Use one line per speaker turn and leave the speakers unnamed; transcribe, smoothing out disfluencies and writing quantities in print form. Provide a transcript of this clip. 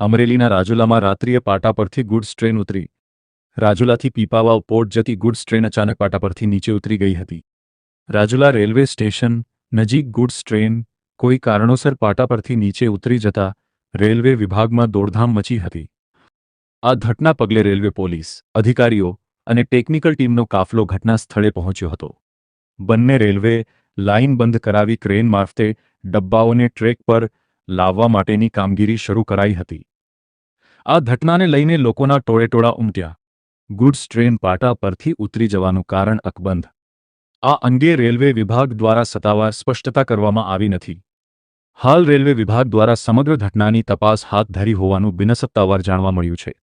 અમરેલીના રાજુલામાં રાત્રિએ પાટા પરથી ગુડ્સ ટ્રેન ઉતરી. રાજુલાથી પીપાવાવ પોર્ટ જતી ગુડ્સ ટ્રેન અચાનક પાટા પરથી નીચે ઉતરી ગઈ હતી. રાજુલા રેલવે સ્ટેશન નજીક ગુડ્સ ટ્રેન કોઈ કારણોસર પાટા પરથી નીચે ઉતરી જતા રેલવે વિભાગમાં દોડધામ મચી હતી. આ ઘટના પગલે રેલવે પોલીસ અધિકારીઓ અને ટેકનિકલ ટીમનો કાફલો ઘટના સ્થળે પહોંચ્યો હતો. બંને રેલવે લાઇન બંધ કરાવી ક્રેન મારફતે ડબ્બાઓને ટ્રેક પર લાવવા માટેની કામગીરી શરૂ કરાઈ હતી. આ ઘટનાને લઈને લોકોના ટોળેટોળા ઉમટ્યા. ગુડ્સ ટ્રેન પાટા પરથી ઉતરી જવાનું કારણ અકબંધ. આ અંગે રેલવે વિભાગ દ્વારા સત્તાવાર સ્પષ્ટતા કરવામાં આવી નથી. હાલ રેલવે વિભાગ દ્વારા સમગ્ર ઘટનાની તપાસ હાથ ધરી હોવાનું બિનસત્તાવાર જાણવા મળ્યું છે.